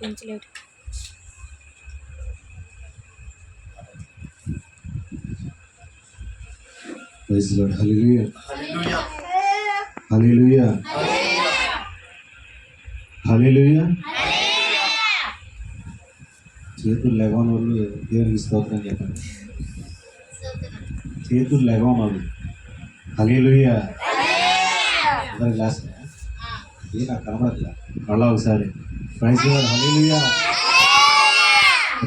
పెంచలేడు. హల్లెలూయా హల్లెలూయా హల్లెలూయా. చేతులు లేవని వాళ్ళు దేవునికి స్తోత్రం చెప్పండి. చేతులు లేవని వాళ్ళు హల్లెలూయా. అందరి క్లాస్ ఏ నాకు కనబడట్లా. మళ్ళా ఒకసారి ప్రైజ్ లార్డ్ హల్లెలూయా.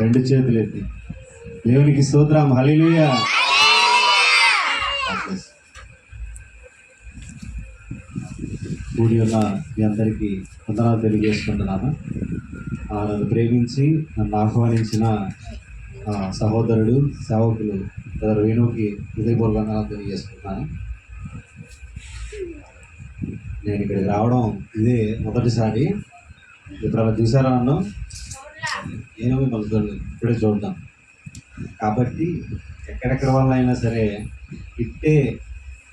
రెండు చేతులు ఎత్తి దేవునికి స్తోత్రం హల్లెలూయా. కూడి ఉన్న మీ అందరికీ వందనాలు తెలియజేసుకుంటున్నాను. నన్ను ప్రేమించి నన్ను ఆహ్వానించిన సహోదరుడు సేవకులు బ్రదర్ వేణుకి హృదయపూర్వకంగా తెలియజేసుకుంటున్నాను. నేను ఇక్కడికి రావడం ఇదే మొదటిసారి. ఇప్పుడు అలా చూసారా నన్ను? నేను మిమ్మల్ని ఇప్పుడే చూద్దాం. కాబట్టి ఎక్కడెక్కడ వల్ల అయినా సరే ఇట్టే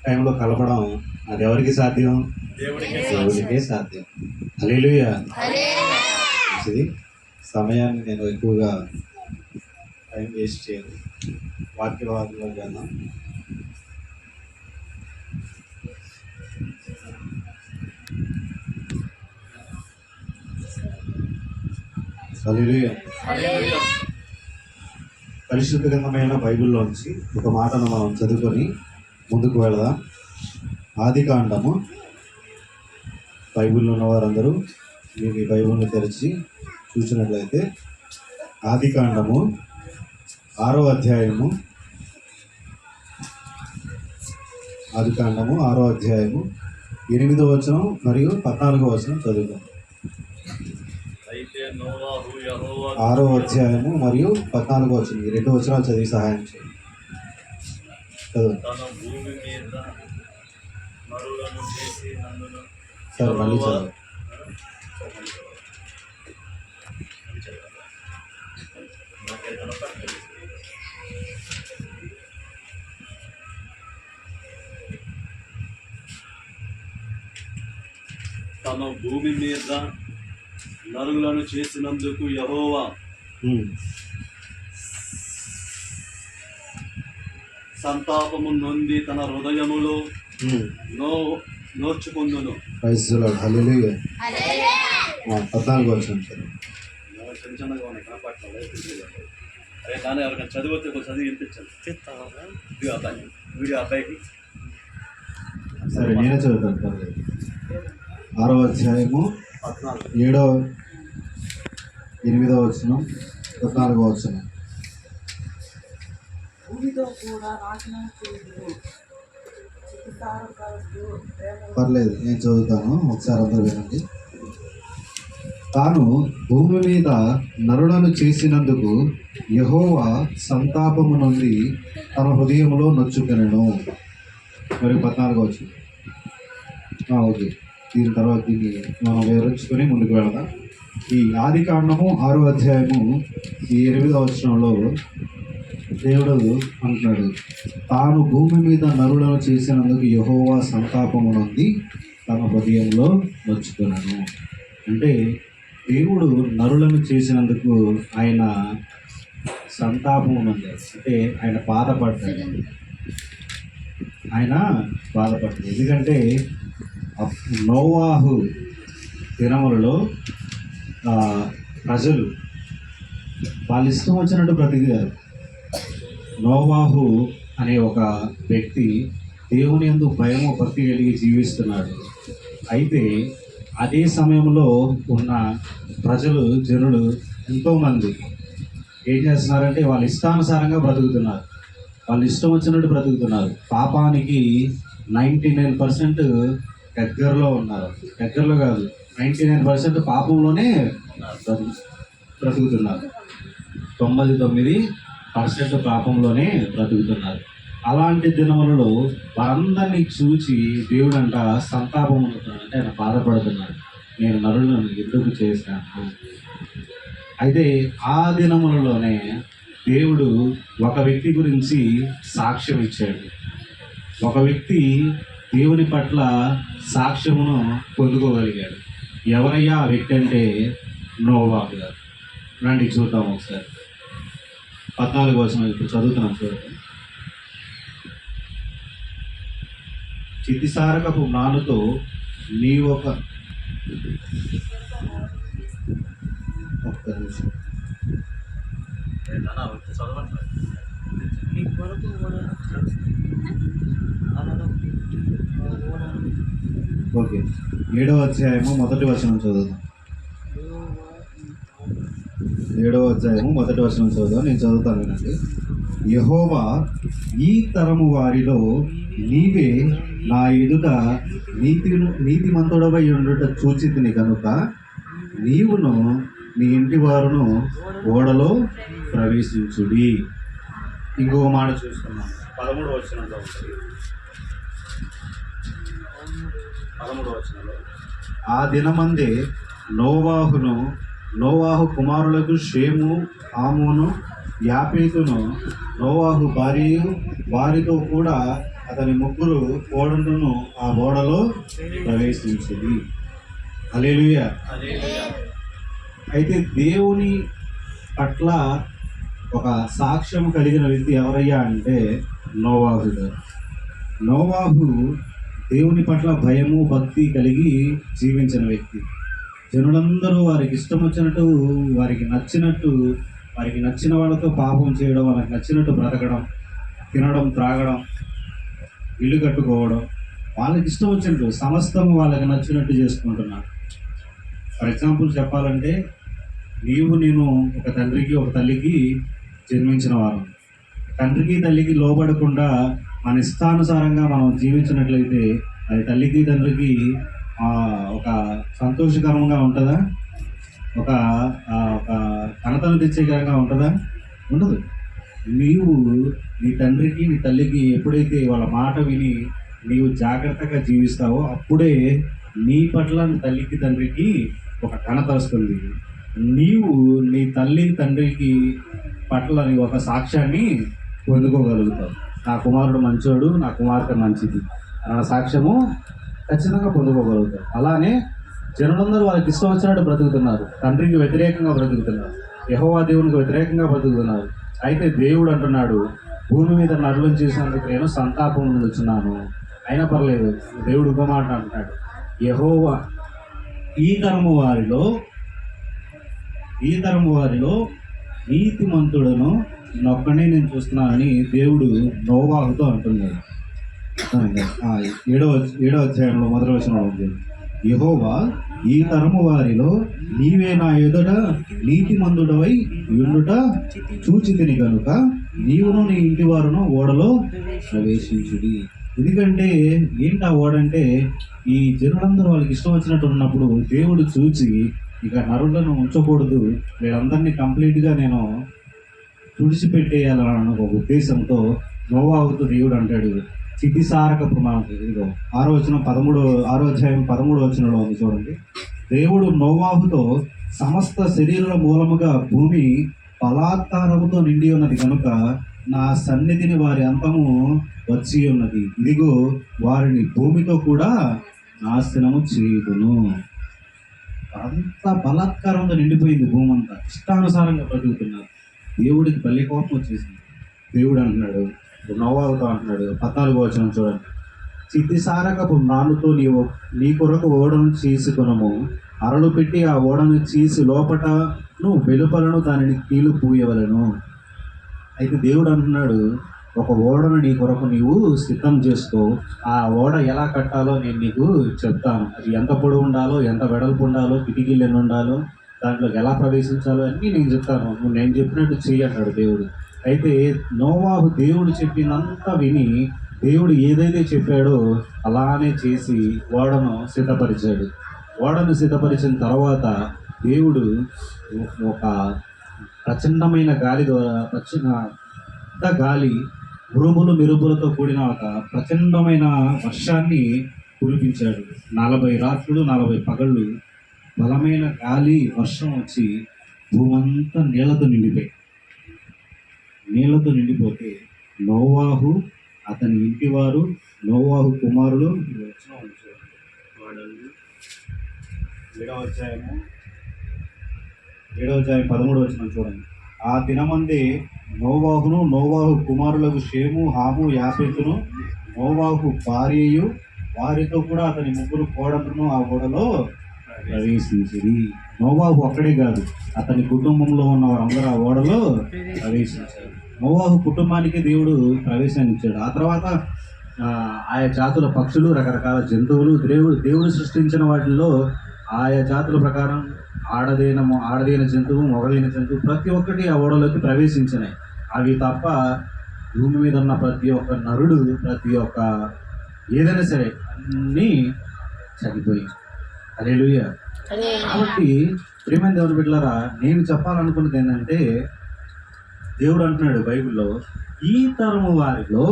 టైంలో కలపడం అది ఎవరికి సాధ్యం? దేవుడికే సాధ్యం. హల్లెలూయా. మంచిది. సమయాన్ని నేను ఎక్కువగా టైం వేస్ట్ చేయను. వాక్యవాదంలో చేద్దాం. హల్లెలూయా. పరిశుద్ధ గ్రంథమైన బైబిల్లోంచి ఒక మాటను మనం చదువుకొని ముందుకు వెళదాం. ఆదికాండము. బైబిల్లో ఉన్న వారందరూ మీకు ఈ బైబిల్ని తెరిచి చూసినట్లయితే ఆదికాండము 6వ అధ్యాయము. ఆదికాండము 6వ అధ్యాయము 8వ వచనం మరియు 14వ వచనం చదువుతాం. 6వ అధ్యాయము మరియు 14వ వచనం ఈ రెండు వచనాలు చదివి సహాయం చేయండి. సార్ మళ్ళీ చదువు. తన భూమి మీద నరులను చేసినందుకు యెహోవా సంతాపము నొంది తన హృదయములో నోర్చుకుందును. ప్రైజ్ లార్డ్ హల్లెలూయా. 14వ వచనం చిన్న చిన్నగా ఉన్నాయి కనపట్ల. అదే కానీ ఎవరికైనా చదివితే కొంచెం చదివి వినిపించాలి. వీడియో అబ్బాయికి సరే నేనే చదువుతాను. 6వ అధ్యాయము 8వ వచనం 14వ వచనం. పర్లేదు నేను చదువుతాను, ఒకసారి అందరూ వినండి. తాను భూమి మీద నరులను చేసినందుకు యెహోవా సంతాపము నుండి తన హృదయంలో నొచ్చుకొనెను. మరి 14వ వచనం. ఓకే, దీని తర్వాత దీన్ని మనం వివరించుకొని ముందుకు వెళదాం. ఈ ఆదికాండము 6వ అధ్యాయము 8వ వచనంలో దేవుడు అంటున్నాడు, తాను భూమి మీద నరులను చేసినందుకు యెహోవా సంతాపము నుండి తన హృదయంలో నొచ్చుకున్నాను. అంటే దేవుడు నరులను చేసినందుకు ఆయన సంతాపం ఉంది. అంటే ఆయన బాధపడ్డాడు. ఎందుకంటే నోవాహు దినములలో ప్రజలు వాళ్ళ ఇష్టం వచ్చినట్టు బ్రతికారు. నోవాహు అనే ఒక వ్యక్తి దేవుని యందు భయము భక్తి కలిగి జీవిస్తున్నాడు. అయితే అదే సమయంలో ఉన్న జనులు ఎంతోమంది ఏం చేస్తున్నారంటే వాళ్ళ ఇష్టానుసారంగా బ్రతుకుతున్నారు. వాళ్ళు ఇష్టం వచ్చినట్టు బ్రతుకుతున్నారు. పాపానికి 99% దగ్గరలో ఉన్నారు. దగ్గరలో కాదు, 99% పాపంలోనే బ్రతుకుతున్నారు. 99% పాపంలోనే బ్రతుకుతున్నారు. అలాంటి దినములలో వారందరినీ చూచి దేవుడంట సంతాపం అవుతున్నాడు. అంటే ఆయన బాధపడుతున్నాడు, నేను నరులను ఎందుకు చేశాను. అయితే ఆ దినములలోనే దేవుడు ఒక వ్యక్తి గురించి సాక్ష్యం ఇచ్చాడు. ఒక వ్యక్తి దేవుని పట్ల సాక్ష్యమును పొందుకోగలిగాడు. ఎవరయ్యా ఆ వ్యక్తి అంటే నోవాహు గారు. రండి చూద్దాం ఒకసారి. 14 వచనం ఇప్పుడు చదువుతున్నాం చూడండి. చితిసారకపు నాలుతో నీ ఒక్క నిమిషం. నాన్న వచ్చి చదవట్లేదు. నీ కొరకు ఓడను చేసి అలలో పెట్టి ఆ ఓడను ఓకే, 7వ అధ్యాయము మొదటి వచనం చదువుదాం. యెహోవా ఈ 7వ అధ్యాయము మొదటి వచనం చదువుదాం. నేను చదువుతాను వినండి. యెహోవా, ఈ తరము వారిలో నీవే నా ఎదుట నీతిమంతుడవై ఉండుట చూచితిని కనుక నీవును నీ ఇంటి వారును ఓడలో ప్రవేశించుడి. ఇంకొక మాట చూసుకున్నాం. 13వ వచనంలో ఉంటుంది. 13వ వచనంలో ఆ దినమందే నోవాహు కుమారులకు షేము, హామోను, యాపేతును, నోవాహు భార్యయు వారితో కూడా అతని ముగ్గురు ఓడను ఆ ఓడలో ప్రవేశించింది. హల్లెలూయా. అయితే దేవుని పట్ల ఒక సాక్ష్యం కలిగిన వ్యక్తి ఎవరయ్యా అంటే నోవాహు గారు. నోవాహు దేవుని పట్ల భయము భక్తి కలిగి జీవించిన వ్యక్తి. జనులందరూ వారికి ఇష్టం వచ్చినట్టు, వారికి నచ్చిన వాళ్ళతో పాపం చేయడం, వాళ్ళకి నచ్చినట్టు బ్రతకడం, తినడం, త్రాగడం, ఇల్లు కట్టుకోవడం, వాళ్ళకి ఇష్టం వచ్చినట్టు సమస్తం వాళ్ళకి నచ్చినట్టు చేసుకుంటున్నారు. ఫర్ ఎగ్జాంపుల్ చెప్పాలంటే, నేను ఒక తండ్రికి ఒక తల్లికి జన్మించిన వారు. తండ్రికి తల్లికి లోబడకుండా మన ఇష్టానుసారంగా మనం జీవించినట్లయితే అది తల్లికి తండ్రికి ఒక సంతోషకరంగా ఉంటుందా? ఒక ఘనతను తెచ్చేకరంగా ఉంటుందా? ఉండదు. నీవు నీ తండ్రికి నీ తల్లికి ఎప్పుడైతే వాళ్ళ మాట విని నీవు జాగ్రత్తగా జీవిస్తావో అప్పుడే నీ పట్ల నీ తల్లికి తండ్రికి ఒక ఘనత వస్తుంది. నీవు నీ తల్లి తండ్రికి పట్ల నీ ఒక సాక్ష్యాన్ని పొందుకోగలుగుతావు. నా కుమారుడు మంచోడు, నా కుమార్తె మంచిది అన్న సాక్ష్యము ఖచ్చితంగా పొందుకోగలుగుతావు. అలానే జనులందరూ వాళ్ళకి ఇష్టం వచ్చినట్టు బ్రతుకుతున్నారు, తండ్రికి వ్యతిరేకంగా బ్రతుకుతున్నారు, యెహోవా దేవునికి వ్యతిరేకంగా బ్రతుకుతున్నారు. అయితే దేవుడు అంటున్నాడు, భూమి మీద నరులను చేసినందుకు నేను సంతాపం వచ్చున్నాను, అయినా పర్లేదు. దేవుడు ఒక మాట అంటున్నాడు, యెహోవా ఈ తరము వారిలో నీతిమంతుడను నొక్కనే నేను చూస్తున్నానని దేవుడు నోవాహుతో అంటున్నాడు. 7వ అధ్యాయంలో మొదటి వచనంలో ఉంది, యెహోవా ఈ తరము వారిలో నీవే నా ఎదుట నీతిమంతుడవై ఉండుట చూచితిని కనుక నీవును నీ ఇంటి వారును ఓడలో ప్రవేశించుడి. ఎందుకంటే ఏంటి ఆ ఓడంటే, ఈ జనులందరూ వాళ్ళకి ఇష్టం వచ్చినట్టు ఉన్నప్పుడు దేవుడు చూచి ఇక నరులను ఉంచకూడదు, వీళ్ళందరినీ కంప్లీట్గా నేను తుడిచిపెట్టేయాలన్న ఒక ఉద్దేశంతో నోవాహుతో దేవుడు అంటాడు, చితిసారకపు మనకు ఇదిగో 6వ అధ్యాయం 13వ వచనంలో ఉంది చూడండి. దేవుడు నోవాహుతో సమస్త శరీరుల మూలముగా భూమి బలాత్కారముతో నిండి ఉన్నది కనుక నా సన్నిధిని వారి అంతము వచ్చి ఉన్నది, ఇదిగో వారిని భూమితో కూడా నాశనము చేయుదును. అంత బలాత్కారంతో నిండిపోయింది భూమి అంతా, ఇష్టానుసారంగా బ్రతుకుతున్నారు. దేవుడికి బలి కోపం వచ్చేసింది. దేవుడు అంటున్నాడు, నోవాహుతో అంటున్నాడు, 14వ వచనం చూడండి, చితిసారకపు నాలుతో నీ కొరకు ఓడను చేసుకునము, అరలు పెట్టి ఆ ఓడను చీసి లోపటను వెలుపలను దానిని కీలు పూయవలను. అయితే దేవుడు అంటున్నాడు, ఒక ఓడను నీ కొరకు నీవు సిద్ధం చేసుకో, ఆ ఓడ ఎలా కట్టాలో నేను నీకు చెప్తాను. అది ఎంత పొడవు ఉండాలో, ఎంత వెడల్పు ఉండాలో, కిటికీలు ఎన్ని ఉండాలో, దాంట్లోకి ఎలా ప్రవేశించాలో అన్నీ నేను చెప్తాను, నువ్వు నేను చెప్పినట్టు చెయ్యి అన్నాడు దేవుడు. అయితే నోవాహు దేవుడు చెప్పినంత విని దేవుడు ఏదైతే చెప్పాడో అలానే చేసి ఓడను సిద్ధపరిచాడు. ఓడను సిద్ధపరిచిన తర్వాత దేవుడు ఒక ప్రచండమైన గాలి ద్వారా పెద్ద గాలి, ఉరుములు మెరుపులతో కూడిన ఒక ప్రచండమైన వర్షాన్ని కురిపించాడు. 40 రాత్రులు 40 పగళ్ళు బలమైన గాలి వర్షం వచ్చి భూమంతా నీళ్లతో నిండిపోతే నోవాహు, అతని ఇంటివారు, నోవాహు కుమారులు 7వ అధ్యాయము 7:13 చూడండి. ఆ దినమందే నోవాహును నోవాహు కుమారులకు షేము హాము యాపెతును నోవాహు భార్యయు వారితో కూడా అతని ముగ్గురు కోడలను ఆ ఓడలో ప్రవేశించిరి. నోవాహు ఒక్కడే కాదు, అతని కుటుంబంలో ఉన్న వారందరూ ఆ ఓడలో ప్రవేశించారు. నోవాహు కుటుంబానికి దేవుడు ప్రవేశాన్ని ఇచ్చాడు. ఆ తర్వాత ఆయా జాతుల పక్షులు, రకరకాల జంతువులు, దేవుడు సృష్టించిన వాటిల్లో ఆయా జాతుల ప్రకారం ఆడదైన జంతువు, మొగదైన జంతువు ప్రతి ఒక్కటి ఆ ఓడలోకి ప్రవేశించినాయి. అవి తప్ప భూమి మీద ఉన్న ప్రతి ఒక్క నరుడు, ప్రతి ఒక్క ఏదైనా సరే అన్నీ చనిపోయి. హల్లెలూయా. కాబట్టి ప్రియమైన దేవుని బిడ్డలారా, నేను చెప్పాలనుకున్నది ఏంటంటే, దేవుడు అంటున్నాడు బైబిల్లో, ఈ తరము వారిలో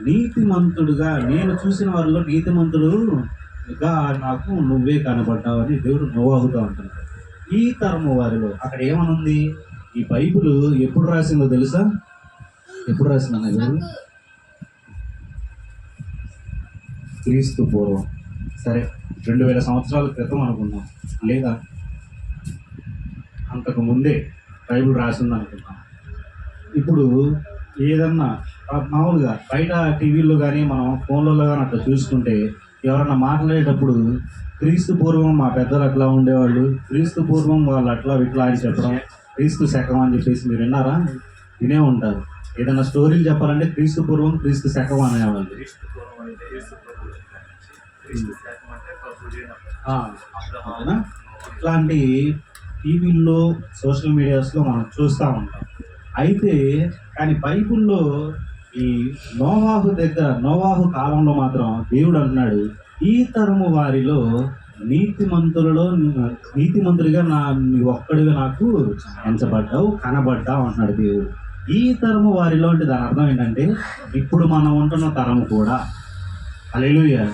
నీతిమంతుడుగా, నేను చూసిన వారిలో నీతిమంతుడుగా నాకు నువ్వే కనబడ్డావని దేవుడు నోవాహుతో అంటున్నాడు. ఈ తరము వారిలో, అక్కడ ఏమనుంది? ఈ బైబిల్ ఎప్పుడు రాసిందో తెలుసా? ఎప్పుడు రాసిందన్న బైబిల్? క్రీస్తు పూర్వం, సరే 2000 సంవత్సరాల క్రితం అనుకున్నాం, లేదా అంతకు ముందే బైబిల్ రాసింది అనుకున్నాం. ఇప్పుడు ఏదన్నా మామూలుగా బయట టీవీల్లో కానీ మనం ఫోన్లలో కానీ అట్లా చూసుకుంటే ఎవరన్నా మాట్లాడేటప్పుడు క్రీస్తు పూర్వం మా పెద్దలు అట్లా ఉండేవాళ్ళు, క్రీస్తు పూర్వం వాళ్ళు అట్లా ఇట్లా అని చెప్పడం, క్రీస్తు శకం అని చెప్పేసి మీరు విన్నారా? వినే ఉంటారు. ఏదైనా స్టోరీలు చెప్పాలంటే క్రీస్తు పూర్వం, క్రీస్తు శకం అనేవాళ్ళు. అవునా? ఇట్లాంటి టీవీల్లో, సోషల్ మీడియాస్లో మనం చూస్తూ ఉంటాం. అయితే కానీ బైబిల్లో ఈ నోవాహు కాలంలో మాత్రం దేవుడు అంటున్నాడు, ఈ తరము వారిలో నీతిమంతుడిగా నీ ఒక్కడిగా నాకు ఎంచబడ్డావు, కనబడ్డావు అంటున్నాడు దేవుడు. ఈ తరము వారిలో అంటే దాని అర్థం ఏంటంటే ఇప్పుడు మనం ఉంటున్న తరము కూడా. హల్లెలూయా.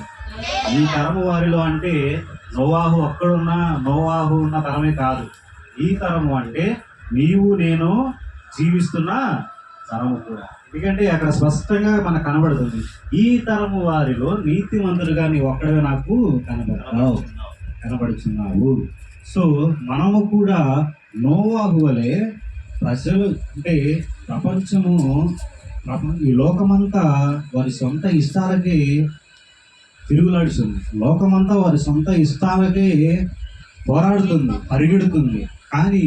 ఈ తరము వారిలో అంటే నోవాహు ఉన్న తరమే కాదు. ఈ తరము అంటే నీవు నేను జీవిస్తున్న తరము కూడా. ఎందుకంటే అక్కడ స్పష్టంగా మనకు కనబడుతుంది, ఈ తరము వారిలో నీతిమంతులుగా నీ ఒక్కడే నాకు కనబడుచున్నావు. సో మనము కూడా నోవాహు వలె ప్రజలు, అంటే ఈ లోకమంతా వారి సొంత ఇష్టాలకే తిరుగులాడుతుంది. లోకమంతా వారి సొంత ఇష్టాలకే పోరాడుతుంది, పరిగెడుతుంది. కానీ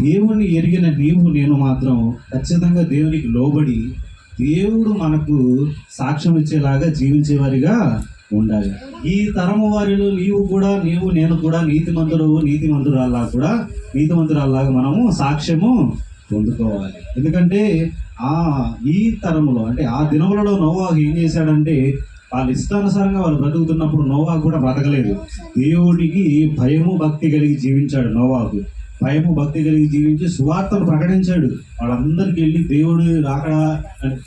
దేవుని ఎరిగిన నీవు నేను మాత్రం ఖచ్చితంగా దేవునికి లోబడి దేవుడు మనకు సాక్ష్యం ఇచ్చేలాగా జీవించేవారిగా ఉండాలి. ఈ తరము వారిలో నీవు నేను కూడా నీతిమంతురాల్లాగా మనము సాక్ష్యము పొందుకోవాలి. ఎందుకంటే ఈ తరములో, అంటే ఆ దినములలో నోవాహు ఏం చేశాడంటే, వాళ్ళ ఇష్టానుసారంగా వాళ్ళు బ్రతుకుతున్నప్పుడు నోవాహు కూడా బ్రతకలేదు. దేవుడికి భయము భక్తి కలిగి జీవించాడు నోవాహు. భయము భక్తి కలిగి జీవించి సువార్తను ప్రకటించాడు. వాళ్ళందరికీ వెళ్ళి దేవుడు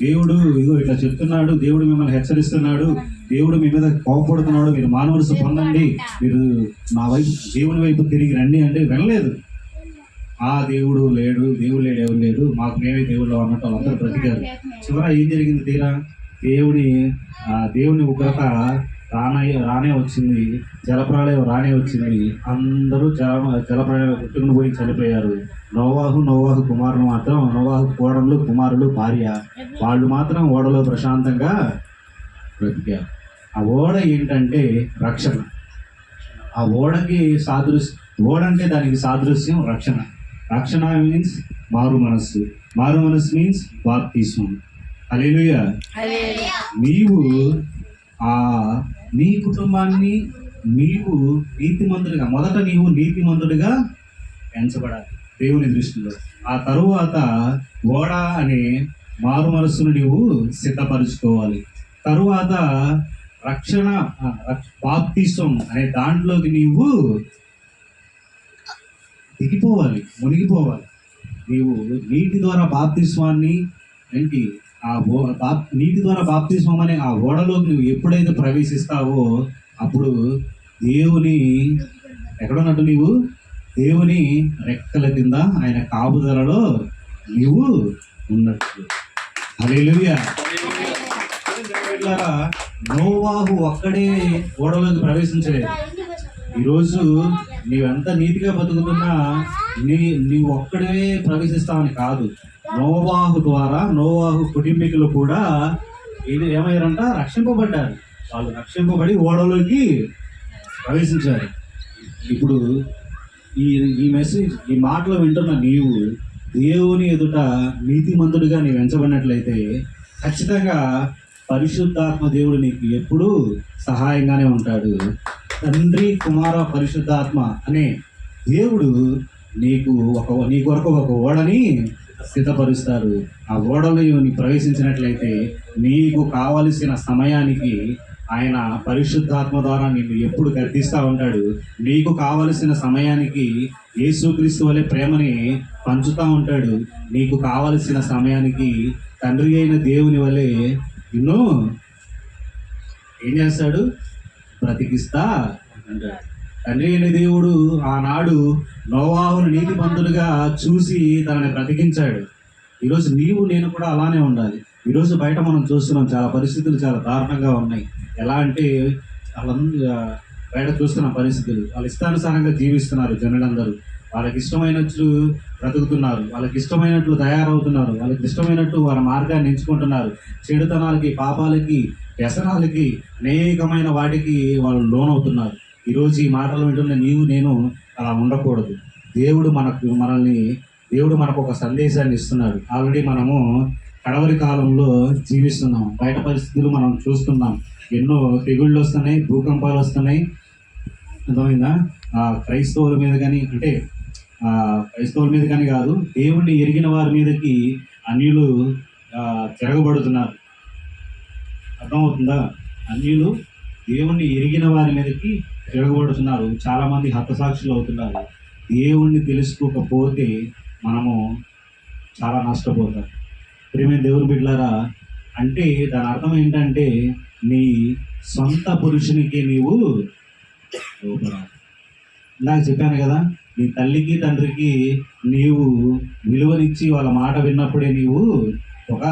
దేవుడు ఇగో ఇట్లా చెప్తున్నాడు, దేవుడు మిమ్మల్ని హెచ్చరిస్తున్నాడు, దేవుడు మీ మీద కోపడుతున్నాడు, మీరు మానవలసి పొందండి, మీరు నా వైపు దేవుని వైపు తిరిగి రండి అంటే వినలేదు. దేవుడు లేడు ఎవరు లేడు, మాకు మేమే దేవుళ్ళు అన్నట్టు వాళ్ళందరూ బ్రతికారు. చివర ఏం జరిగింది తీరా? దేవుని ఉగ్రత రానే వచ్చింది, జలప్రళయం రానే వచ్చింది. అందరూ జలప్రళయం కొట్టుకుని పోయి చనిపోయారు. నోవాహు కుమారులు మాత్రం, నోవాహు కోడళ్ళు, కుమారులు, భార్య, వాళ్ళు మాత్రం ఓడలో ప్రశాంతంగా బ్రతికారు. ఆ ఓడ ఏంటంటే రక్షణ. ఆ ఓడకి ఓడ అంటే దానికి సాదృశ్యం రక్షణ. రక్షణ మీన్స్ మారు మనస్సు మీన్స్ బాప్తిస్మం. హల్లెలూయా. నీవు నీ కుటుంబాన్ని మొదట నీవు నీతిమంతుడిగా ఎంచబడాలి దేవుని దృష్టిలో. ఆ తరువాత ఓడ అనే మారు మనస్సును నీవు సిద్ధపరుచుకోవాలి. తరువాత రక్షణ బాప్తిస్మం అనే దాంట్లోకి నీవు మునిగిపోవాలి. నీవు నీటి ద్వారా బాప్తిస్మాన్ని నీటి ద్వారా బాప్తిస్మం అనే ఆ ఓడలోకి నువ్వు ఎప్పుడైతే ప్రవేశిస్తావో అప్పుడు ఎక్కడున్నట్టు నీవు దేవుని రెక్కల కింద, ఆయన కాపుదలలో నీవు ఉన్నట్టు. హల్లెలూయా. నోవాహు ఒక్కడే ఓడలోకి ప్రవేశించలేదు. ఈరోజు నీవెంత నీతిగా బతుకుతున్నా నీ ఒక్కడే ప్రవేశిస్తామని కాదు, నోవాహు ద్వారా నోవాహు కుటుంబీకులు కూడా ఇది ఏమయ్యారంట, రక్షింపబడ్డారు. వాళ్ళు రక్షింపబడి ఓడలోకి ప్రవేశించారు. ఇప్పుడు ఈ ఈ మెసేజ్, ఈ మాటలు వింటున్న నీవు దేవుని ఎదుట నీతిమంతుడిగా నీవు ఎంచబడినట్లయితే ఖచ్చితంగా పరిశుద్ధాత్మ దేవుడు నీకు ఎప్పుడూ సహాయంగానే ఉంటాడు. తండ్రి, కుమార, పరిశుద్ధాత్మ అనే దేవుడు నీ కొరకు ఒక ఓడని సిద్ధపరుస్తారు. ఆ ఓడలో నీ ప్రవేశించినట్లయితే నీకు కావలసిన సమయానికి ఆయన పరిశుద్ధాత్మ ద్వారా నిన్ను ఎప్పుడు గద్దిస్తూ ఉంటాడు. నీకు కావలసిన సమయానికి యేసుక్రీస్తు వలె ప్రేమని పంచుతూ ఉంటాడు. నీకు కావలసిన సమయానికి తండ్రి అయిన దేవుని వలె నిన్ను ఏం చేస్తాడు, బ్రతికిస్తా అంటాడు. తండ్రి అయిన దేవుడు ఆనాడు నోవాహును నీతిమంతులుగా చూసి తనని బ్రతికించాడు. ఈరోజు నీవు నేను కూడా అలానే ఉండాలి. ఈరోజు బయట మనం చూస్తున్నాం, చాలా పరిస్థితులు చాలా దారుణంగా ఉన్నాయి. ఎలా అంటే బయట చూస్తున్న పరిస్థితులు, వాళ్ళ ఇష్టానుసారంగా జీవిస్తున్నారు జనులందరూ. వాళ్ళకి ఇష్టమైనట్లు బ్రతుకుతున్నారు, వాళ్ళకి ఇష్టమైనట్లు తయారవుతున్నారు, వాళ్ళకి ఇష్టమైనట్టు వారి మార్గాన్ని ఎంచుకుంటున్నారు. చెడుతనాలకి, పాపాలకి, వ్యసనాలకి, అనేకమైన వాటికి వాళ్ళు లోనవుతున్నారు. ఈరోజు ఈ మాటలు వింటున్న నీవు నేను అలా ఉండకూడదు. దేవుడు మనకు ఒక సందేశాన్ని ఇస్తున్నాడు. ఆల్రెడీ మనము కడవరి కాలంలో జీవిస్తున్నాం. బయట పరిస్థితులు మనం చూస్తున్నాం. ఎన్నో తెగుళ్ళు వస్తున్నాయి, భూకంపాలు వస్తున్నాయి. అర్థమైందా? క్రైస్తవుల మీద కానీ, అంటే క్రైస్తవుల మీద కానీ కాదు, దేవుణ్ణి ఎరిగిన వారి మీదకి అన్యులు తిరగబడుతున్నారు. అర్థమవుతుందా? అన్యులు దేవుణ్ణి ఎరిగిన వారి మీదకి తిరగబడుతున్నారు. చాలామంది హతసాక్షులు అవుతున్నారు. దేవుణ్ణి తెలుసుకోకపోతే మనము చాలా నష్టపోతాం. ప్రియమైన దేవుని బిడ్డలారా, అంటే దాని అర్థం ఏంటంటే నీ సొంత పురుషునికి నీవు లోపడాలి. ఇందాక చెప్పాను కదా, నీ తల్లికి తండ్రికి నీవు విలువనిచ్చి వాళ్ళ మాట విన్నప్పుడే నీవు ఒక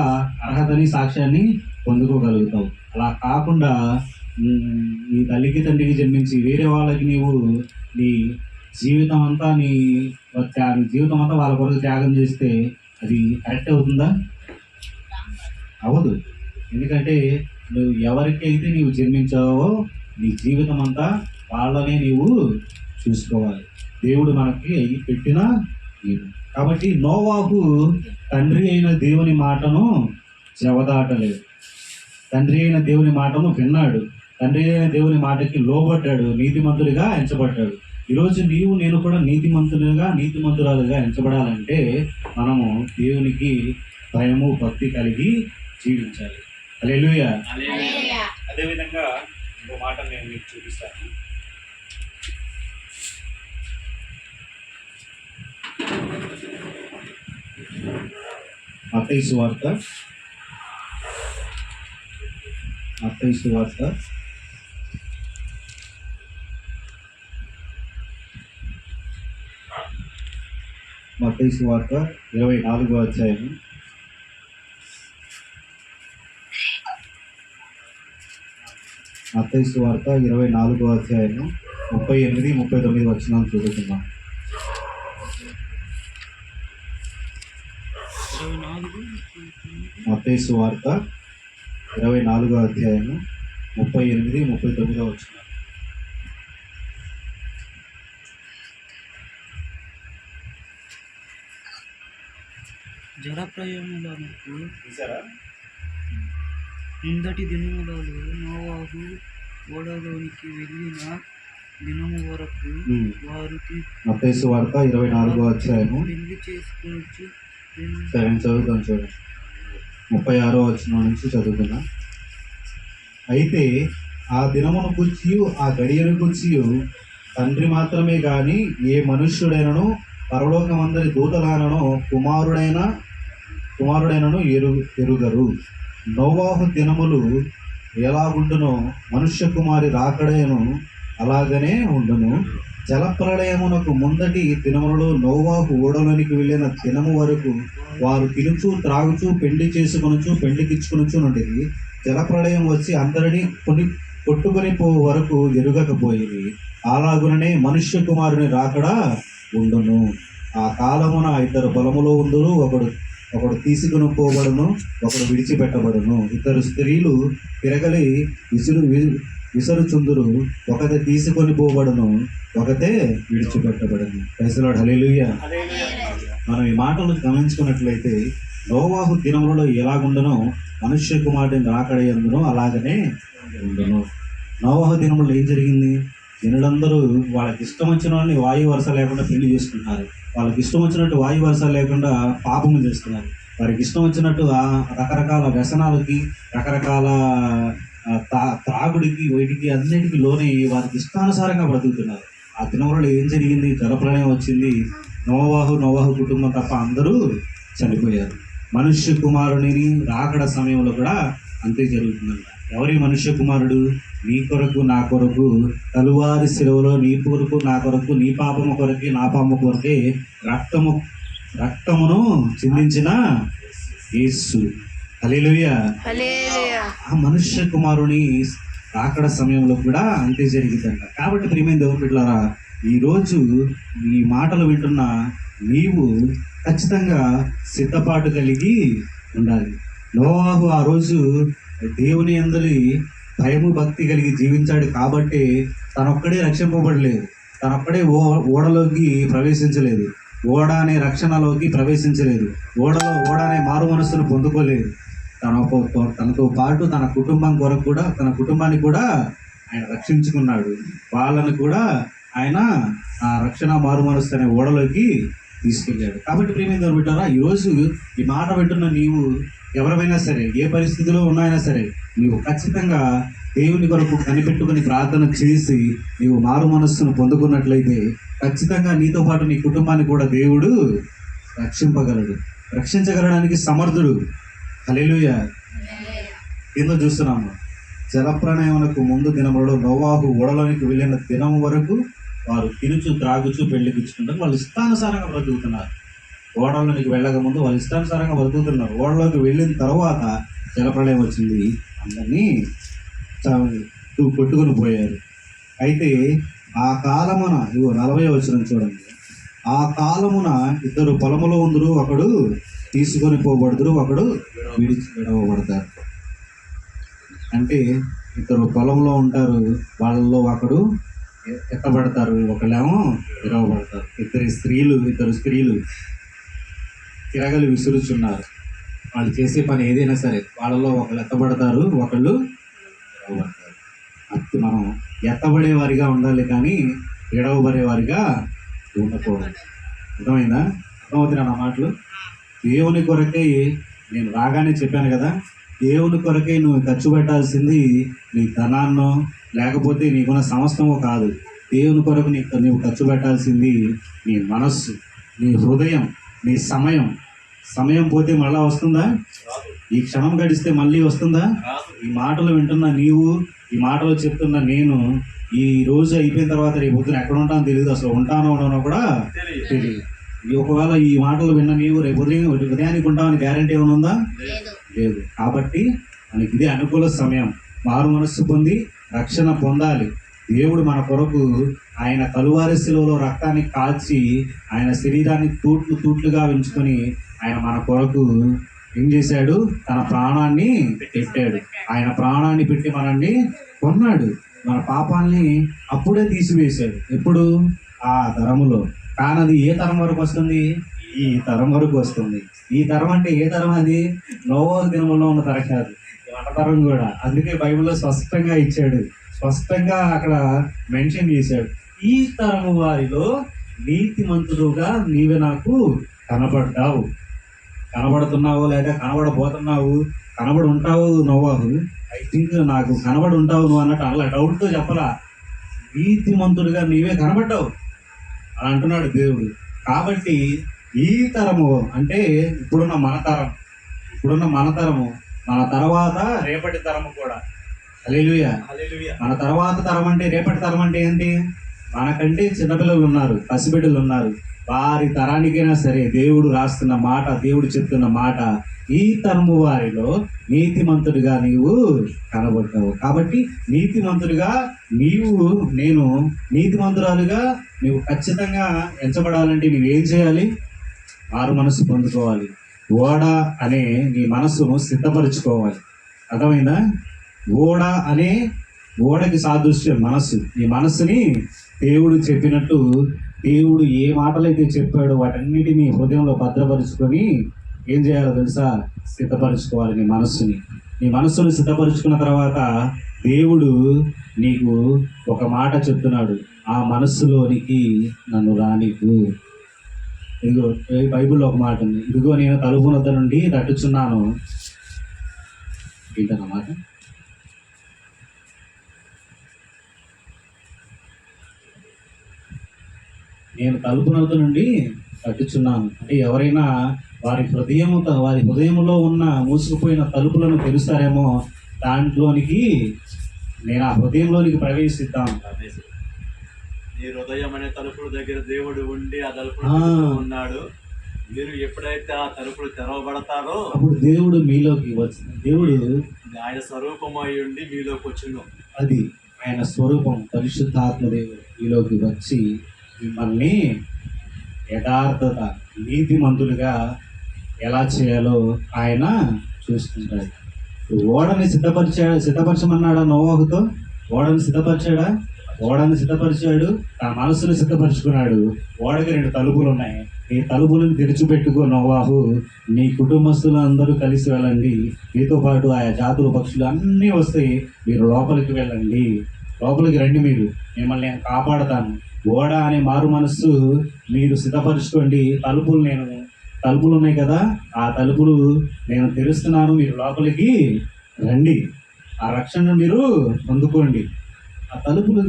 అర్హతని, సాక్ష్యాన్ని పొందుకోగలుగుతావు. అలా కాకుండా నీ తల్లికి తండ్రికి జన్మించి వేరే వాళ్ళకి నీవు నీ జీవితం అంతా వాళ్ళ కొరకు త్యాగం చేస్తే అది కరెక్ట్ అవుతుందా? అవ్వదు. ఎందుకంటే నువ్వు ఎవరికైతే నీవు జన్మించావో నీ జీవితం అంతా వాళ్ళనే నీవు చూసుకోవాలి. దేవుడు మనకి పెట్టిన నీవు. కాబట్టి నోవాహు తండ్రి అయిన దేవుని మాటను జవదాటలేదు. తండ్రి అయిన దేవుని మాటను విన్నాడు. తండ్రి అయిన దేవుని మాటకి లోబడ్డాడు, నీతిమంతుడిగా ఎంచబడ్డాడు. ఈరోజు నీవు నేను కూడా నీతిమంతురాలుగా ఎంచబడాలంటే మనము దేవునికి భయము, భక్తి కలిగి జీవించాలి. హల్లెలూయా. అదేవిధంగా ఇంకో మాట నేను మీకు చూపిస్తాను. మత్తయి సువార్త 24వ అధ్యాయం. మత్తయి సువార్త 24వ అధ్యాయం 38, 39 వచనాలు చదువుకుందాం. 24 మత్తయి సువార్త 24వ అధ్యాయం 38, 39 వచనాలు. జలప్రయాణములకు చూసారా? ముందటి దినములలో నోవాహు ఓడలోనికి వెళ్ళిన దినము వరకు వారికి మత్తయి సువార్త 24వ అధ్యాయం పెళ్లి చేసుకోవచ్చు. చదువుతాం చూడండి. 36వ వచనం నుంచి చదువుకున్నా. అయితే ఆ దినమును కూర్చి, ఆ గడియను కూర్చి తండ్రి మాత్రమే గాని ఏ మనుష్యుడైనను, పరలోకమందరి దూతలానను, కుమారుడైనను ఎరుగరు. నోవాహు దినములు ఎలాగుండునో మనుష్య కుమారి రాకడేను అలాగనే ఉండును. జలప్రళయమునకు ముందటి దినములలో నోవాహు ఓడలోనికి వెళ్ళిన దినము వరకు వారు తినుచు, త్రాగుచు, పెండ్లి చేసుకొనుచు, పెండ్లికిచ్చుకొనుచు నుండి జలప్రళయం వచ్చి అందరినీ కొట్టుకొని పో వరకు ఎరుగకపోయింది. అలాగుననే మనుష్య కుమారుని రాకడా ఉండును. ఆ కాలమున ఇద్దరు పొలములో ఉందురు, ఒకడు తీసుకుని పోబడును, ఒకడు విడిచిపెట్టబడును. ఇద్దరు స్త్రీలు తిరగలి విసరుచుందురు, ఒకతే తీసుకొని పోబడును, ఒకతే విడిచిపెట్టబడును. ప్రైజ్ హల్లెలూయా. మనం ఈ మాటలు గమనించుకున్నట్లయితే నోవాహు దినములలో ఎలాగుండనో మనుష్య కుమారుడిని రాకడయందునో అలాగనే ఉండును. నోవాహు దినములలో ఏం జరిగింది? జనులందరూ వాళ్ళకి ఇష్టం వచ్చిన వాళ్ళని వాయు వరుస లేకుండా పెళ్లి చేసుకుంటున్నారు. వాళ్ళకి ఇష్టం వచ్చినట్టు వాయు వరుస లేకుండా పాపము చేస్తున్నారు. వారికి ఇష్టం వచ్చినట్టు రకరకాల వ్యసనాలకి, రకరకాల త్రాగుడికి, వీటికి అన్నిటికీ లోనే వారికి ఇష్టానుసారంగా బ్రతుకుతున్నారు. ఆ దినములలో ఏం జరిగింది? జలప్రళయం వచ్చింది. నోవాహు కుటుంబం తప్ప అందరూ చనిపోయారు. మనుష్య కుమారుని రాకడ సమయంలో కూడా అంతే జరుగుతుందంట. ఎవరి మనుష్య కుమారుడు? నీ కొరకు నా కొరకు కలువారి శిలువలో నీ కొరకు నా కొరకు, నీ పాపము కొరకే నా పాపము కొరకే రక్తమును చిందించిన యేసు. హల్లెలూయా. ఆ మనుష్య కుమారుని రాకడ సమయంలో కూడా అంతే జరిగిందంట. కాబట్టి ప్రియమైన దేవుని బిడ్డలారా, ఈరోజు ఈ మాటలు వింటున్న నీవు ఖచ్చితంగా సిద్ధపాటు కలిగి ఉండాలి. నోవాహు ఆ రోజు దేవుని యందలి భయము భక్తి కలిగి జీవించాడు కాబట్టి తనొక్కడే రక్షింపబడలేదు. తనొక్కడే ఓడలోకి ప్రవేశించలేదు. ఓడ అనే రక్షణలోకి ప్రవేశించలేదు. ఓడ అనే మారు మనస్సును పొందుకోలేదు. తనతో పాటు తన కుటుంబం కొరకు కూడా, తన కుటుంబాన్ని కూడా ఆయన రక్షించుకున్నాడు. వాళ్ళను కూడా ఆయన ఆ రక్షణ మారు మనస్సు అనే ఓడలోకి తీసుకెళ్ళాడు. కాబట్టి ప్రియమైన బిడ్డారా, ఈరోజు ఈ మాట వింటున్న నీవు ఎవరైనా సరే, ఏ పరిస్థితిలో ఉన్నాయినా సరే, నీవు ఖచ్చితంగా దేవుని కొరకు కనిపెట్టుకుని ప్రార్థన చేసి నీవు మారు మనస్సును పొందుకున్నట్లయితే ఖచ్చితంగా నీతో పాటు నీ కుటుంబాన్ని కూడా దేవుడు రక్షింపగలడు, రక్షించగలడానికి సమర్థుడు. హల్లెలూయా. కింద చూస్తున్నాము, జలప్రళయమునకు ముందు దినములలో నోవాహు ఓడలోనికి వెళ్ళిన దినం వరకు వారు తినుచు త్రాగుచు పెళ్లికిచ్చుకుంటారు. వాళ్ళు ఇష్టానుసారంగా బ్రతుకుతున్నారు. ఓడలోనికి వెళ్ళక ముందు వాళ్ళు ఇష్టానుసారంగా బ్రతుకుతున్నారు. ఓడలోకి వెళ్ళిన తర్వాత జలప్రళయం వచ్చింది, అందరినీ కొట్టుకుని పోయారు. అయితే ఆ కాలమున 40వ వచనం చూడండి. ఆ కాలమున ఇద్దరు పొలములో ఉందరు, ఒకడు తీసుకొని పోబడుదురు, ఒకడు విడవబడతారు. అంటే ఇద్దరు పొలంలో ఉంటారు, వాళ్ళలో ఒకడు ఎత్తబడతారు, ఒకళ్ళేమో విడవబడతారు. ఇద్దరు స్త్రీలు తిరగలి విసురుచున్నారు. వాళ్ళు చేసే పని ఏదైనా సరే వాళ్ళలో ఒకళ్ళు ఎత్తబడతారు, ఒకళ్ళు విడవబడతారు. అది మనం ఎత్తబడేవారిగా ఉండాలి కానీ విడవబడేవారిగా ఉండకూడదు. అర్థమైందా? అర్థమవుతున్నా నా మాటలు? దేవుని కొరకే నేను రాగానే చెప్పాను కదా, దేవుని కొరకే నువ్వు ఖర్చు పెట్టాల్సింది నీ ధనాన్నో లేకపోతే నీకున్న సమస్తమో కాదు. దేవుని కొరకు నీవు ఖర్చు పెట్టాల్సింది నీ మనస్సు, నీ హృదయం, నీ సమయం పోతే మళ్ళా వస్తుందా? ఈ క్షణం గడిస్తే మళ్ళీ వస్తుందా? ఈ మాటలు వింటున్న నీవు, ఈ మాటలు చెప్తున్న నేను, ఈ రోజు అయిపోయిన తర్వాత రేపు పొద్దున ఎక్కడ ఉంటానో తెలియదు, అసలు ఉంటానో ఉండనో కూడా తెలియదు. ఒకవేళ ఈ మాటలు విన్న నీవు రేపు ఉదయానికి ఉంటామని గ్యారంటీ ఏమైనా ఉందా? లేదు. కాబట్టి మనకి ఇదే అనుకూల సమయం. మారు మనస్సు పొంది రక్షణ పొందాలి. దేవుడు మన కొరకు ఆయన కలువారి శిలువలో రక్తాన్ని కాల్చి ఆయన శరీరాన్ని తూట్లుగా ఉంచుకొని ఆయన మన కొరకు ఏం చేశాడు? తన ప్రాణాన్ని పెట్టాడు. ఆయన ప్రాణాన్ని పెట్టి మనల్ని కొన్నాడు. మన పాపాన్ని అప్పుడే తీసివేశాడు. ఎప్పుడు? ఆ తరములో. కానీ అది ఏ తరం వరకు వస్తుంది? ఈ తరం వరకు వస్తుంది. ఈ తరం అంటే ఏ తరం? అది నోవాహు దినములో ఉన్న తరం కాదు, మన తరం కూడా. అందుకే బైబిల్లో స్పష్టంగా ఇచ్చాడు, స్పష్టంగా అక్కడ మెన్షన్ చేశాడు. ఈ తరము వారిలో నీతిమంతుడుగా నీవే నాకు కనబడ్డావు. కనబడుతున్నావు లేదా కనబడబోతున్నావు, కనబడి ఉంటావు నోవాహు. ఐ థింక్ నాకు కనబడి ఉంటావు నువ్వు అన్నట్టు అలా డౌట్తో చెప్పలా. నీతిమంతుడిగా నీవే కనబడ్డావు అని అంటున్నాడు దేవుడు. కాబట్టి ఈ తరము అంటే ఇప్పుడున్న మన తరము, మన తర్వాత రేపటి తరము కూడా. హల్లెలూయా. మన తర్వాత తరం అంటే, రేపటి తరం అంటే ఏంటి? మనకంటే చిన్నపిల్లలు ఉన్నారు, పసిబిడ్డలు ఉన్నారు. వారి తరానికైనా సరే దేవుడు రాస్తున్న మాట, దేవుడు చెప్తున్న మాట, ఈ తరము వారిలో నీతిమంతుడిగా నీవు కనబడతావు. కాబట్టి నీతిమంతుడిగా నేను నీతిమంతురాలుగా నీవు ఖచ్చితంగా ఎంచబడాలంటే నీవేం చేయాలి? మారు మనసు పొందుకోవాలి. ఓడ అనే నీ మనస్సును సిద్ధపరచుకోవాలి. అర్థమైందా? ఓడకి సాదృశ్యం మనస్సు. నీ మనస్సుని దేవుడు చెప్పినట్టు, దేవుడు ఏ మాటలైతే చెప్పాడో వాటన్నిటినీ హృదయంలో భద్రపరుచుకొని ఏం చేయాలో తెలుసా? సిద్ధపరచుకోవాలి నీ మనస్సును సిద్ధపరచుకున్న తర్వాత దేవుడు నీకు ఒక మాట చెప్తున్నాడు, ఆ మనస్సులోనికి నన్ను రానికు. ఇదిగో బైబిల్లో ఒక మాట ఉంది, ఇదిగో నేను తలుపు వద్ద నుండి తట్టుచున్నాను. ఏంటన్నమాట? నేను తలుపు వద్ద నుండి తట్టుచున్నాను అంటే ఎవరైనా వారి హృదయంలో ఉన్న మూసుకుపోయిన తలుపులను తెరుస్తారేమో, దాంట్లోనికి నేను ఆ హృదయంలోనికి ప్రవేశిద్దాం. నీ హృదయం అనే తలుపుల దగ్గర దేవుడు ఉండి ఆ తలుపులు ఉన్నాడు. మీరు ఎప్పుడైతే ఆ తలుపులు తెరవబడతారో అప్పుడు దేవుడు మీలోకి వచ్చింది. దేవుడు ఆయన స్వరూపమై ఉండి మీలోకి వచ్చును. అది ఆయన స్వరూపం, పరిశుద్ధాత్మ దేవుడు మీలోకి వచ్చి మిమ్మల్ని యథార్థత, నీతిమంతులుగా ఎలా చేయాలో ఆయన చూసుకుంటాడు. ఓడని సిద్ధపరచమన్నాడా నోవాహుతో? ఓడని సిద్ధపరిచాడు. తన మనసును సిద్ధపరచుకున్నాడు. ఓడకి 2 తలుపులు ఉన్నాయి. ఈ తలుపులను తెరిచిపెట్టుకో నోవాహు, నీ కుటుంబస్తులు అందరూ కలిసి వెళ్ళండి, మీతో పాటు ఆయా జాతులు పక్షులు అన్నీ వస్తాయి, మీరు లోపలికి వెళ్ళండి, లోపలికి రండి, మిమ్మల్ని నేను కాపాడతాను. ఓడ అనే మారు మనస్సు మీరు సిద్ధపరచుకోండి. తలుపులు ఉన్నాయి కదా, ఆ తలుపులు నేను తెరుస్తున్నాను, మీరు లోపలికి రండి, ఆ రక్షణ మీరు పొందుకోండి. ఆ తలుపులు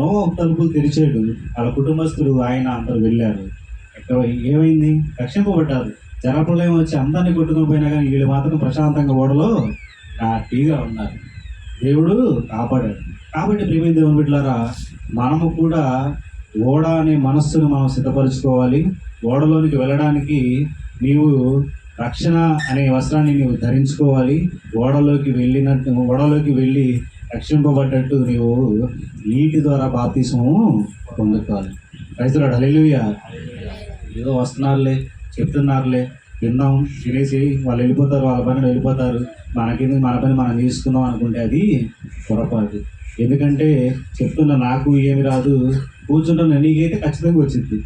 నోవాహు తలుపులు తెరిచాడు. వాళ్ళ కుటుంబస్తులు ఆయన అందరూ వెళ్ళారు. ఏమైంది? రక్షింపబడ్డారు. జలప్రలయం వచ్చి అందరినీ కొట్టుకుని పోయినా కానీ వీళ్ళు మాత్రం ప్రశాంతంగా ఓడలో హ్యాపీగా ఉన్నారు. దేవుడు కాపాడాడు. కాబట్టి ప్రియమైన దేవుని బిడ్డలారా, మనము కూడా ఓడ అనే మనస్సును మనం సిద్ధపరచుకోవాలి. ఓడలోనికి వెళ్ళడానికి నీవు రక్షణ అనే వస్త్రాన్ని నీవు ధరించుకోవాలి. ఓడలోకి వెళ్ళి రక్షింపబడ్డట్టు నీవు నీటి ద్వారా బాప్తిస్మము పొందుకోవాలి. రైతులాడు హల్లెలూయా. ఏదో వస్తున్నారులే, చెప్తున్నారులే, విన్నాం, తినేసి వాళ్ళు వెళ్ళిపోతారు, వాళ్ళ పని వెళ్ళిపోతారు, మన పని మనం తీసుకుందాం అనుకుంటే అది పొరపాటు. ఎందుకంటే చెప్తున్నా నాకు ఏమి రాదు, కూర్చుంటున్నా నీకైతే ఖచ్చితంగా వచ్చింది.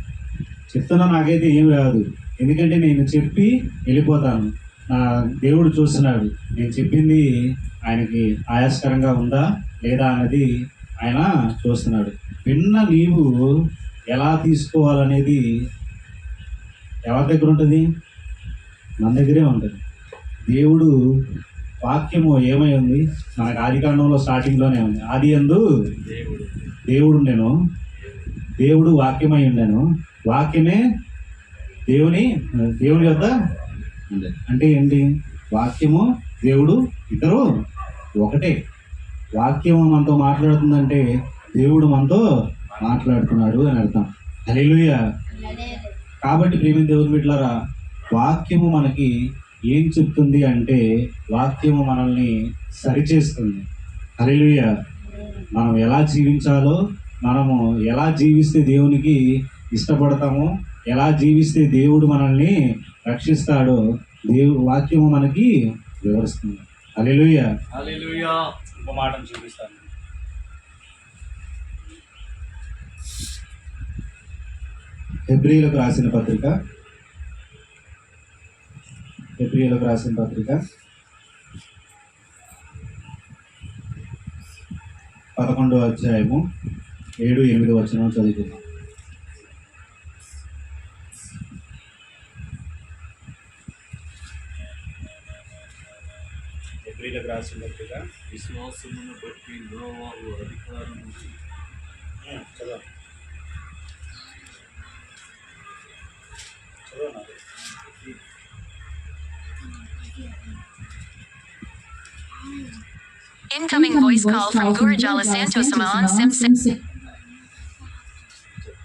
చెప్తున్నా నాకైతే ఏమి రాదు, ఎందుకంటే నేను చెప్పి వెళ్ళిపోతాను. నా దేవుడు చూస్తున్నాడు, నేను చెప్పింది ఆయనకి ఆయాస్కరంగా ఉందా లేదా అన్నది ఆయన చూస్తున్నాడు. విన్న నీవు ఎలా తీసుకోవాలనేది ఎవరి దగ్గర ఉంటుంది? మన దగ్గరే ఉంటుంది. దేవుడు వాక్యము ఏమై ఉంది? మనకు ఆదికాండంలో స్టార్టింగ్లోనే ఉంది. ఆది యందు దేవుడు వాక్యమై ఉండెను, వాక్యమే దేవుని యొద్ద ఉంది. అంటే ఏంటి? వాక్యము దేవుడు ఇద్దరు ఒకటే. వాక్యము మనతో మాట్లాడుతుందంటే దేవుడు మనతో మాట్లాడుతున్నాడు అని అర్థం. హల్లెలూయా. కాబట్టి ప్రేమ దేవుని బిడ్డలారా, వాక్యము మనకి ఏం చెప్తుంది అంటే వాక్యము మనల్ని సరిచేస్తుంది. హల్లెలూయా. మనం ఎలా జీవించాలో, మనము ఎలా జీవిస్తే దేవునికి ఇష్టపడతామో, ఎలా జీవిస్తే దేవుడు మనల్ని రక్షిస్తాడో వాక్యము మనకి వివరిస్తుంది. హల్లెలూయా. హల్లెలూయా. ఒక మాటను చూపిస్తాను. హెబ్రీయులకు రాసిన పత్రిక 11వ అధ్యాయము 7-8 వచనం చదువుకుందాం. హెబ్రీయులకు రాసిన పత్రిక విశ్వాసమును బట్టి నోవాహు అధికారం Incoming voice call from Gurujala Santosaman Sim.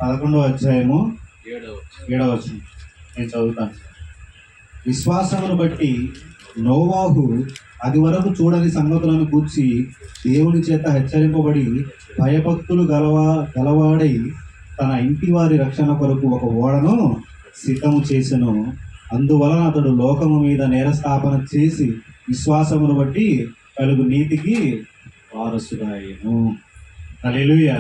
11వ అధ్యాయము 7వ 7వ వచనం నేను చదువుతాను. విశ్వాసమును బట్టి నోవాహు అది వరకు చూడని సంగతులను గూర్చి దేవుని చేత హెచ్చరింపబడి భయభక్తులు గలవాడై తన ఇంటి వారి రక్షణ కొరకు ఒక ఓడను సిద్ధము చేసెను. అందువలన అతడు లోకము మీద నేరస్థాపన చేసి విశ్వాసమును బట్టి కలుగు నీతికి వారసుడాయెను. హల్లెలూయా.